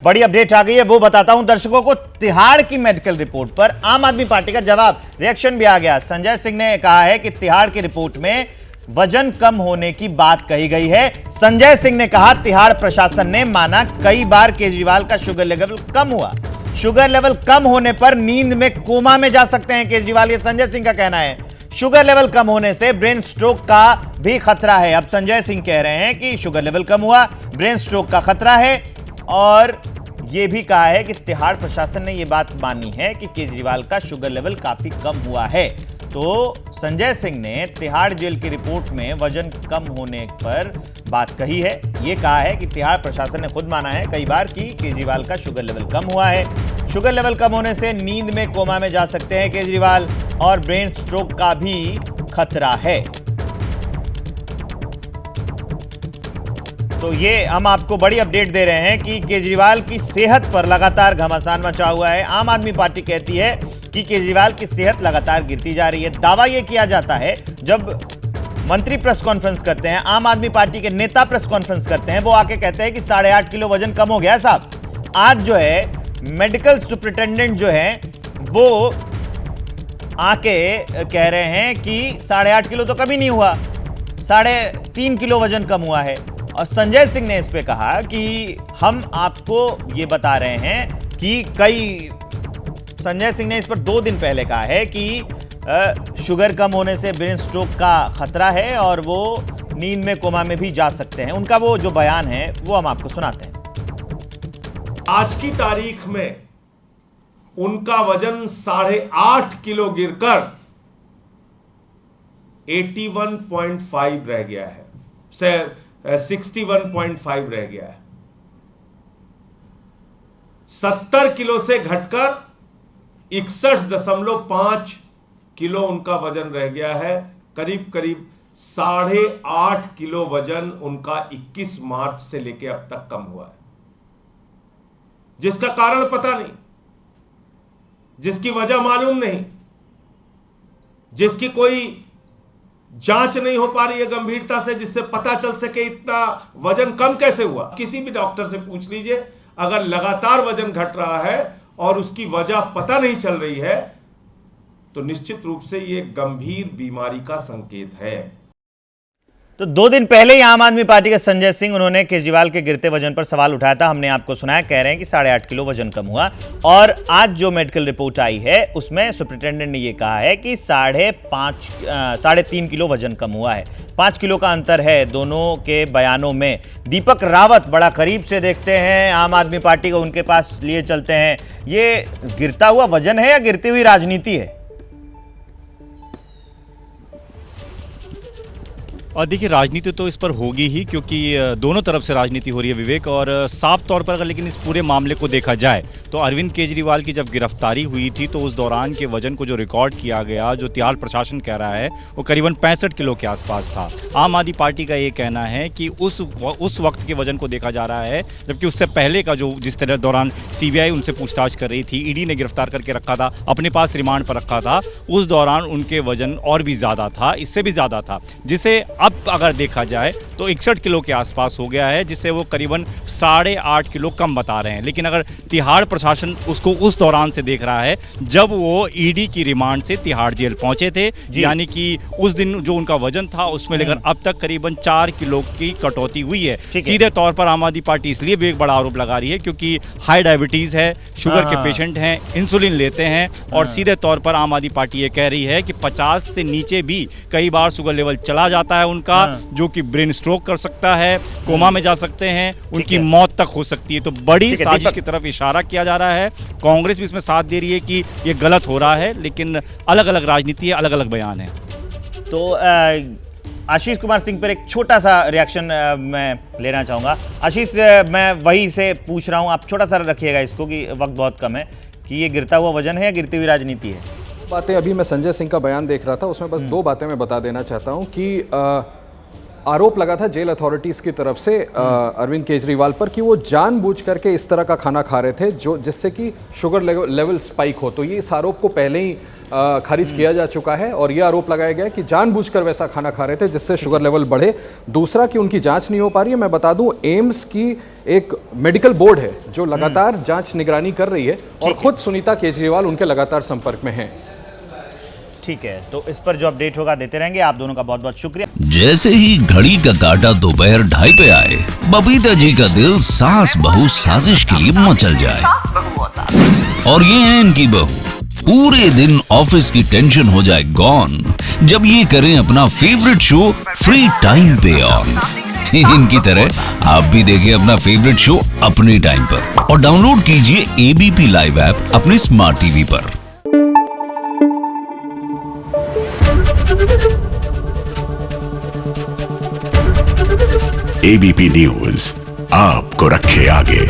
बड़ी अपडेट आ गई है, वो बताता हूं दर्शकों को। तिहाड़ की मेडिकल रिपोर्ट पर आम आदमी पार्टी का जवाब, रिएक्शन भी आ गया। संजय सिंह ने कहा है कि तिहाड़ की रिपोर्ट में वजन कम होने की बात कही गई है। संजय सिंह ने कहा, तिहाड़ प्रशासन ने माना कई बार केजरीवाल का शुगर लेवल कम हुआ। शुगर लेवल कम होने पर नींद में कोमा में जा सकते हैं केजरीवाल, ये संजय सिंह का कहना है। शुगर लेवल कम होने से ब्रेन स्ट्रोक का भी खतरा है। अब संजय सिंह कह रहे हैं कि शुगर लेवल कम हुआ, ब्रेन स्ट्रोक का खतरा है। और यह भी कहा है कि तिहाड़ प्रशासन ने यह बात मानी है कि केजरीवाल का शुगर लेवल काफी कम हुआ है। तो संजय सिंह ने तिहाड़ जेल की रिपोर्ट में वजन कम होने पर बात कही है। यह कहा है कि तिहाड़ प्रशासन ने खुद माना है कई बार कि केजरीवाल का शुगर लेवल कम हुआ है। शुगर लेवल कम होने से नींद में कोमा में जा सकते हैं केजरीवाल, और ब्रेन स्ट्रोक का भी खतरा है। तो ये हम आपको बड़ी अपडेट दे रहे हैं कि केजरीवाल की सेहत पर लगातार घमासान मचा हुआ है। आम आदमी पार्टी कहती है कि केजरीवाल की सेहत लगातार गिरती जा रही है। दावा यह किया जाता है, जब मंत्री प्रेस कॉन्फ्रेंस करते हैं, आम आदमी पार्टी के नेता प्रेस कॉन्फ्रेंस करते हैं, वो आके कहते हैं कि 8.5 किलो वजन कम हो गया है साहब। आज जो है मेडिकल सुपरिटेंडेंट जो है वो आके कह रहे हैं कि 8.5 किलो तो कभी नहीं हुआ, 3.5 किलो वजन कम हुआ है। और संजय सिंह ने इस पे कहा कि हम आपको ये बता रहे हैं कि संजय सिंह ने इस पर 2 दिन पहले कहा है कि शुगर कम होने से ब्रेन स्ट्रोक का खतरा है और वो नींद में कोमा में भी जा सकते हैं। उनका वो जो बयान है वो हम आपको सुनाते हैं। आज की तारीख में उनका वजन 8.5 किलो गिरकर 81.5 रह गया है, 61.5 रह गया है। 70 किलो से घटकर 61.5 किलो उनका वजन रह गया है। करीब 8.5 किलो वजन उनका 21 मार्च से लेकर अब तक कम हुआ है, जिसका कारण पता नहीं, जिसकी वजह मालूम नहीं, जिसकी कोई जांच नहीं हो पा रही है गंभीरता से, जिससे पता चल सके इतना वजन कम कैसे हुआ। किसी भी डॉक्टर से पूछ लीजिए, अगर लगातार वजन घट रहा है और उसकी वजह पता नहीं चल रही है तो निश्चित रूप से यह गंभीर बीमारी का संकेत है। तो 2 दिन पहले ही आम आदमी पार्टी के संजय सिंह, उन्होंने केजरीवाल के गिरते वजन पर सवाल उठाया था। हमने आपको सुनाया, कह रहे हैं कि 8.5 किलो वजन कम हुआ। और आज जो मेडिकल रिपोर्ट आई है उसमें सुपरिटेंडेंट ने यह कहा है कि 3.5 किलो वजन कम हुआ है। 5 किलो का अंतर है दोनों के बयानों में। दीपक रावत बड़ा करीब से देखते हैं आम आदमी पार्टी को, उनके पास लिए चलते हैं। ये गिरता हुआ वजन है या गिरती हुई राजनीति है? और देखिए, राजनीति तो इस पर होगी ही, क्योंकि दोनों तरफ से राजनीति हो रही है विवेक। और साफ तौर पर अगर लेकिन इस पूरे मामले को देखा जाए तो अरविंद केजरीवाल की जब गिरफ्तारी हुई थी तो उस दौरान के वजन को जो रिकॉर्ड किया गया, जो तिहाड़ प्रशासन कह रहा है, वो करीबन 65 किलो के आसपास था। आम आदमी पार्टी का ये कहना है कि उस वक्त के वजन को देखा जा रहा है, जबकि उससे पहले का जो जिस तरह दौरान सीबीआई उनसे पूछताछ कर रही थी, ईडी ने गिरफ्तार करके रखा था, अपने पास रिमांड पर रखा था, उस दौरान उनके वजन और भी ज़्यादा था, इससे भी ज़्यादा था, जिसे अब अगर देखा जाए तो 61 किलो के आसपास हो गया है, जिससे वो करीबन 8.5 किलो कम बता रहे हैं। लेकिन अगर तिहाड़ प्रशासन उसको उस दौरान से देख रहा है जब वो ईडी की रिमांड से तिहाड़ जेल पहुंचे थे, यानी कि उस दिन जो उनका वजन था उसमें लेकर अब तक करीबन 4 किलो की कटौती हुई है। सीधे तौर पर आम आदमी पार्टी इसलिए भी एक बड़ा आरोप लगा रही है क्योंकि हाई डायबिटीज है, शुगर के पेशेंट हैं, इंसुलिन लेते हैं, और सीधे तौर पर आम आदमी पार्टी ये कह रही है कि 50 से नीचे भी कई बार शुगर लेवल चला जाता है उनका, जो कि ब्रेन स्ट्रोक कर सकता है, कोमा में जा सकते हैं, उनकी मौत तक हो सकती है। तो बड़ी साजिश की तरफ इशारा किया जा रहा है। कांग्रेस भी इसमें साथ दे रही है कि ये गलत हो रहा है, लेकिन अलग अलग राजनीति है, अलग अलग बयान है। तो आशीष कुमार सिंह पर एक छोटा सा रिएक्शन मैं लेना चाहूँगा। आशीष, मैं वही से पूछ रहा हूँ, आप छोटा सा रखिएगा इसको कि वक्त बहुत कम है, कि ये गिरता हुआ वजन है या गिरती हुई राजनीति है? बातें अभी मैं संजय सिंह का बयान देख रहा था, उसमें बस 2 बातें मैं बता देना चाहता हूँ कि आरोप लगा था जेल अथॉरिटीज़ की तरफ से अरविंद केजरीवाल पर कि वो जानबूझ करके इस तरह का खाना खा रहे थे जिससे कि शुगर लेवल स्पाइक हो। तो ये इस आरोप को पहले ही खारिज किया जा चुका है और ये आरोप लगाया गया कि जानबूझकर वैसा खाना खा रहे थे जिससे शुगर लेवल बढ़े। दूसरा कि उनकी जांच नहीं हो पा रही है। मैं बता दूं, एम्स की एक मेडिकल बोर्ड है जो लगातार जांच निगरानी कर रही है और खुद सुनीता केजरीवाल उनके लगातार संपर्क में हैं। ठीक है, तो इस पर जो अपडेट होगा देते रहेंगे। आप दोनों का बहुत बहुत शुक्रिया। जैसे ही घड़ी का काटा दोपहर 2:30 पे आए, बबीता जी का दिल सास बहू साजिश के लिए मचल जाए। और ये है इनकी बहू, पूरे दिन ऑफिस की टेंशन हो जाए गॉन जब ये करें अपना फेवरेट शो फ्री टाइम पे ऑन। इनकी तरह आप भी देखें अपना फेवरेट शो अपने टाइम पर और डाउनलोड कीजिए ABP लाइव ऐप अपने स्मार्ट टीवी पर। ABP न्यूज आपको रखे आगे।